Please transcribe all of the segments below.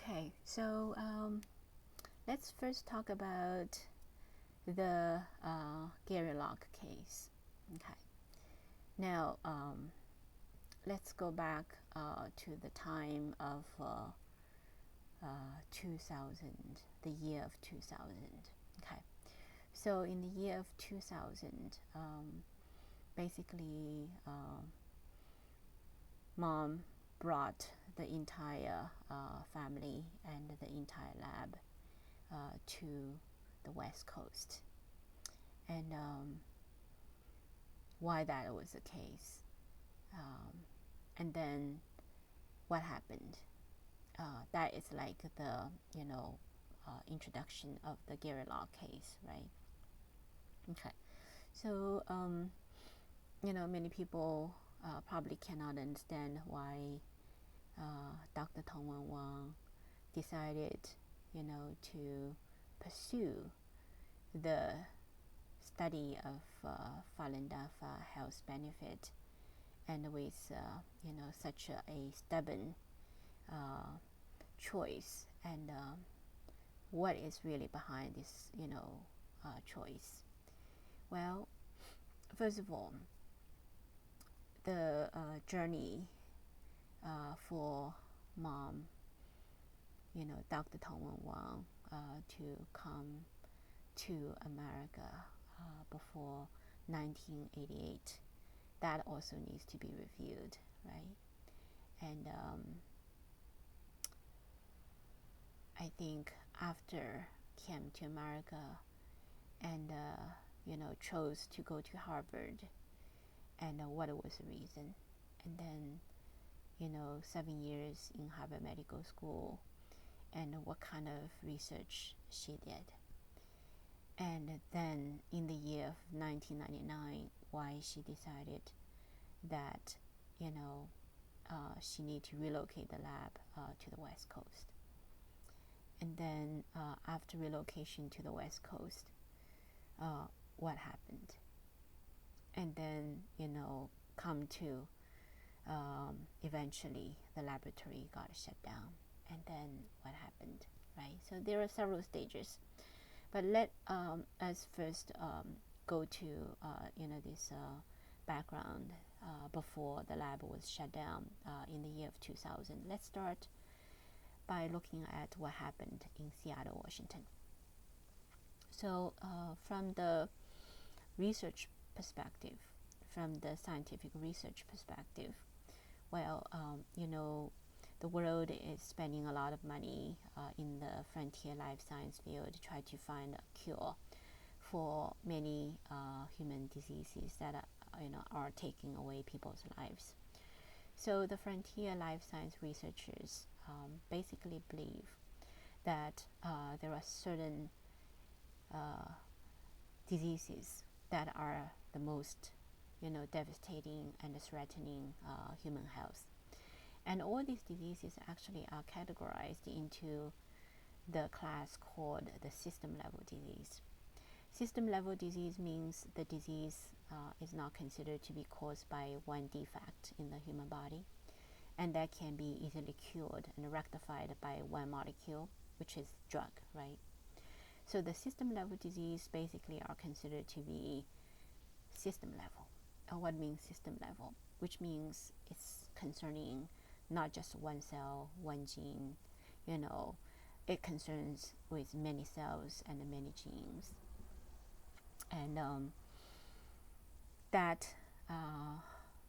Okay, so let's first talk about the Gary Locke case. Okay, now let's go back to the time of 2000, the year of 2000. Okay, so in the year of 2000, basically, mom brought the entire family and the entire lab to the West Coast. And why that was the case, and then what happened. That is like the introduction of the Gary Law case, right? Okay, so many people probably cannot understand why Dr. Tongwen Wang decided, to pursue the study of Falun Dafa health benefit, and with such a stubborn choice, and what is really behind this choice. Well, first of all, the journey for mom, Dr. Tongwen Wang, to come to America before 1988, that also needs to be reviewed, right? And I think after came to America and chose to go to Harvard, and what was the reason, and then 7 years in Harvard Medical School, and what kind of research she did. And then in the year of 1999, why she decided that she need to relocate the lab to the West Coast. And then after relocation to the West Coast, what happened? And then come to eventually the laboratory got shut down, and then what happened, right? So there are several stages, but let us first go to this background before the lab was shut down in the year of 2000. Let's start by looking at what happened in Seattle, Washington. So from the research perspective, from the scientific research perspective, well, the world is spending a lot of money in the frontier life science field to try to find a cure for many human diseases that are taking away people's lives. So the frontier life science researchers basically believe that there are certain diseases that are the most devastating and threatening human health. And all these diseases actually are categorized into the class called the system level disease. System level disease means the disease is not considered to be caused by one defect in the human body, and that can be easily cured and rectified by one molecule, which is drug, right? So the system level disease basically are considered to be system level. What means system level? Which means it's concerning not just one cell, one gene, it concerns with many cells and many genes. And that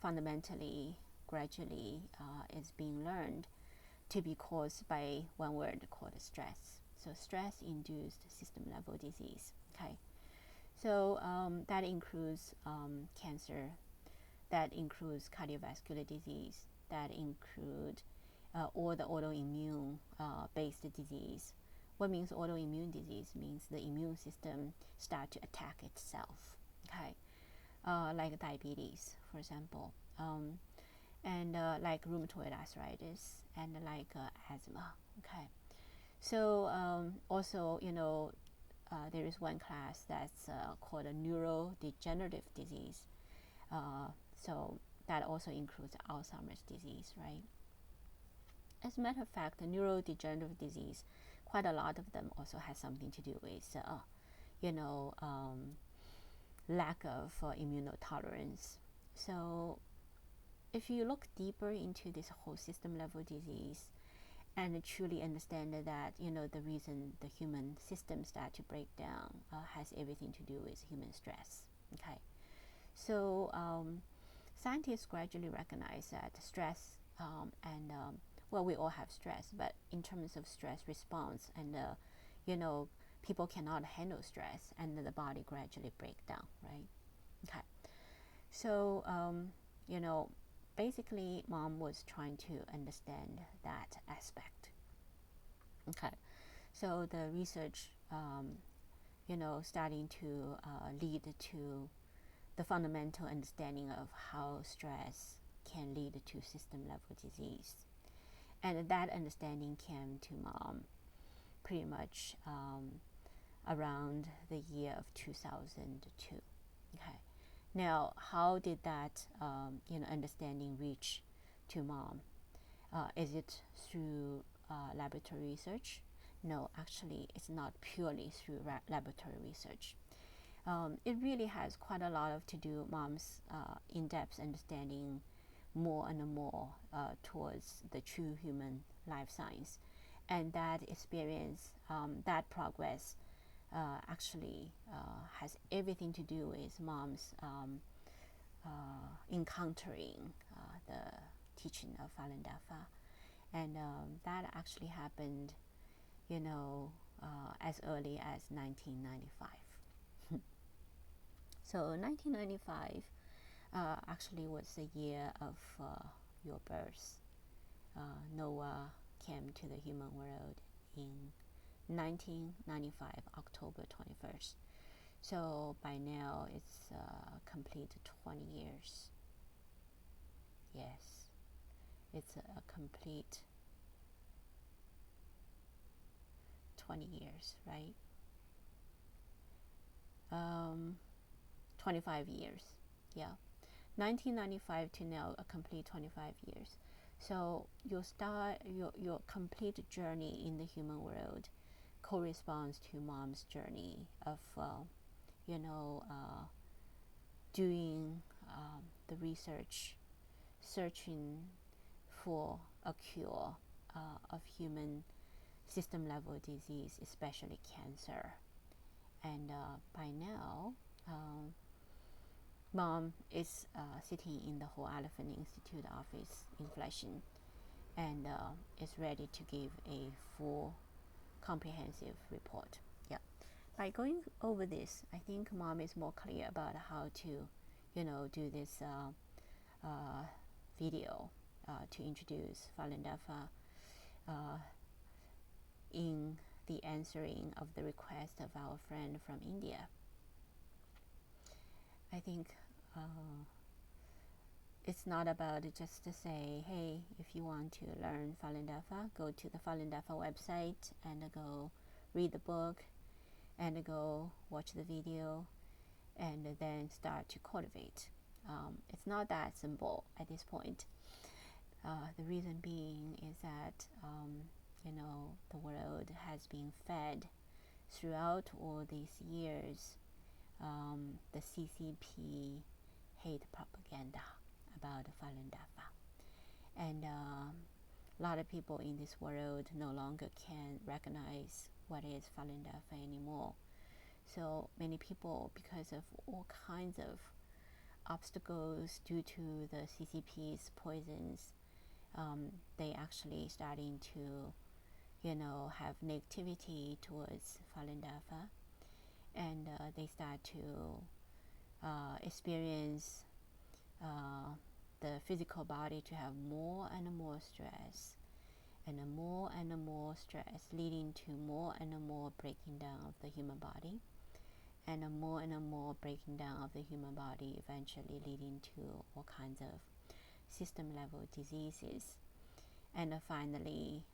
fundamentally, gradually is being learned to be caused by one word called stress. So stress-induced system-level disease, okay? So that includes cancer, that includes cardiovascular disease, that include all the autoimmune based disease. What means autoimmune disease? Means the immune system start to attack itself, okay? Like diabetes, for example, and like rheumatoid arthritis, and like asthma, okay? So also, there is one class that's called a neurodegenerative disease. So that also includes Alzheimer's disease, right? as a matter of fact, the neurodegenerative disease, quite a lot of them also has something to do with, lack of immunotolerance. So if you look deeper into this whole system level disease and truly understand that, the reason the human system start to break down has everything to do with human stress. Okay, so scientists gradually recognize that stress we all have stress, but in terms of stress response and people cannot handle stress and the body gradually break down, right? Okay, so basically mom was trying to understand that aspect. Okay, so the research starting to lead to the fundamental understanding of how stress can lead to system level disease. And that understanding came to mom pretty much around the year of 2002. Okay, now how did that understanding reach to mom? Is it through laboratory research? No, actually, it's not purely through laboratory research. It really has quite a lot of to do mom's in-depth understanding more and more towards the true human life science, and that experience, that progress actually has everything to do with mom's encountering the teaching of Falun Dafa, and that actually happened, as early as 1995. So 1995 actually was the year of your birth. Noah came to the human world in 1995, October 21st. So by now it's complete 20 years. Yes, it's a complete 20 years, right? 25 years, yeah. 1995 to now, a complete 25 years. So your complete journey in the human world corresponds to mom's journey of doing the research, searching for a cure of human system level disease, especially cancer. And by now, mom is sitting in the Whole Elephant Institute office in Flushing, and is ready to give a full comprehensive report. Yeah. By going over this, I think mom is more clear about how to, do this video to introduce Falun Dafa in the answering of the request of our friend from India. I think it's not about just to say, hey, if you want to learn Falun Dafa, go to the Falun Dafa website and go read the book and go watch the video and then start to cultivate. It's not that simple at this point. The reason being is that the world has been fed throughout all these years the CCP hate propaganda about Falun Dafa, and a lot of people in this world no longer can recognize what is Falun Dafa anymore. So many people, because of all kinds of obstacles due to the CCP's poisons, they actually starting to, have negativity towards Falun Dafa, and they start to experience the physical body to have more and more stress, and more stress, leading to more and more breaking down of the human body, and more breaking down of the human body, eventually leading to all kinds of system level diseases. And finally,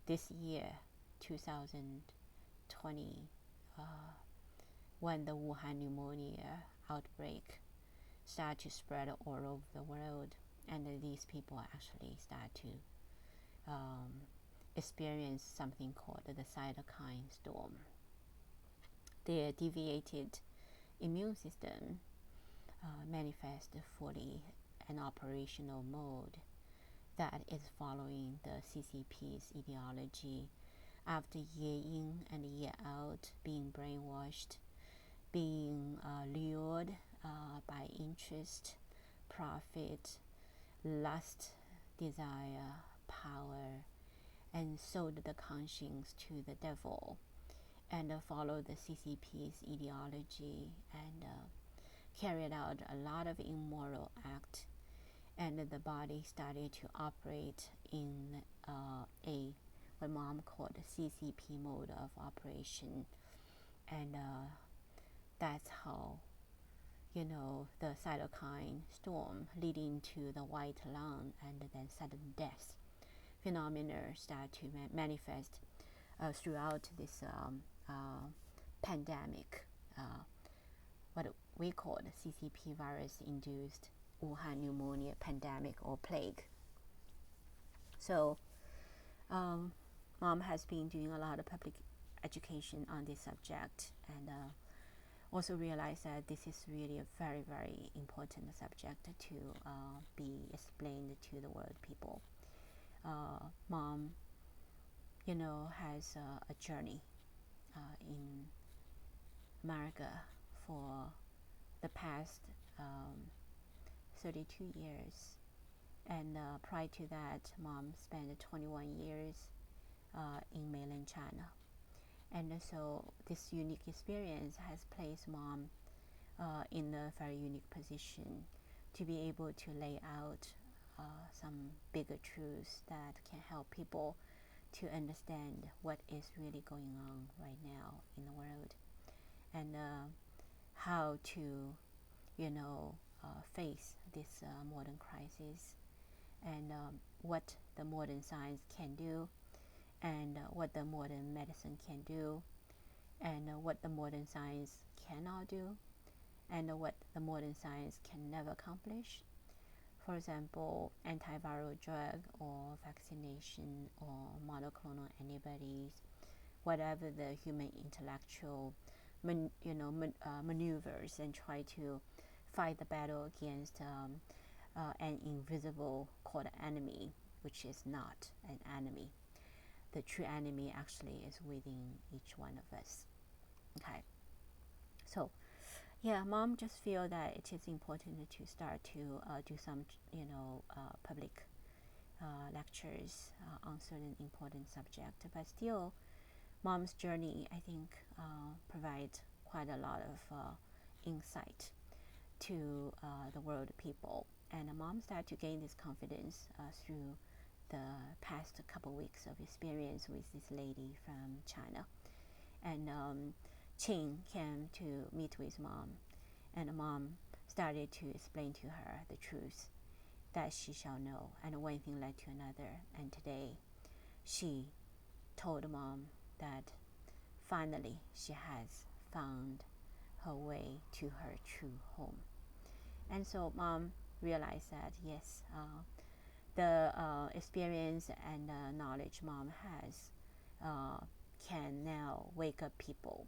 this year, 2020, when the Wuhan pneumonia outbreak started to spread all over the world, and these people actually start to experience something called the cytokine storm. Their deviated immune system manifests fully an operational mode that is following the CCP's ideology after year in and year out, being brainwashed, being lured by interest, profit, lust, desire, power, and sold the conscience to the devil, and followed the CCP's ideology, and carried out a lot of immoral acts, and the body started to operate in a what mom called CCP mode of operation, and that's how the cytokine storm leading to the white lung and then sudden death phenomena start to manifest throughout this pandemic, what we call the CCP virus-induced Wuhan pneumonia pandemic or plague. So mom has been doing a lot of public education on this subject, and also realized that this is really a very, very important subject to be explained to the world people. Mom, has a journey in America for the past 32 years. And prior to that, mom spent 21 years in mainland China. And so this unique experience has placed mom in a very unique position to be able to lay out some bigger truths that can help people to understand what is really going on right now in the world, and how to face this modern crisis, and what the modern science can do, and what the modern medicine can do, and what the modern science cannot do, and what the modern science can never accomplish. For example, antiviral drug or vaccination or monoclonal antibodies, whatever the human intellectual maneuvers and try to fight the battle against an invisible called enemy, which is not an enemy. The true enemy actually is within each one of us. Okay, so yeah, mom just feel that it is important to start to do some public lectures on certain important subject, but still mom's journey, I think, provides quite a lot of insight to the world people, and mom started to gain this confidence through the past couple weeks of experience with this lady from China. And Qing came to meet with mom, and mom started to explain to her the truth that she shall know, and one thing led to another, and today she told mom that finally she has found her way to her true home. And so mom realized that yes, the experience and knowledge mom has can now wake up people,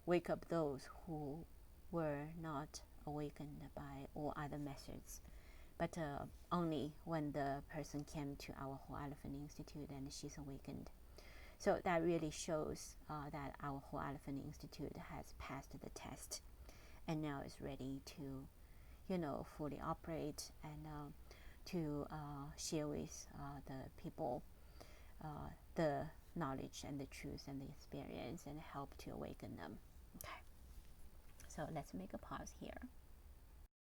wake up those who were not awakened by all other methods, but only when the person came to our Whole Elephant Institute and she's awakened. So that really shows that our Whole Elephant Institute has passed the test and now is ready to fully operate and to share with the people the knowledge and the truth and the experience and help to awaken them. Okay, so let's make a pause here.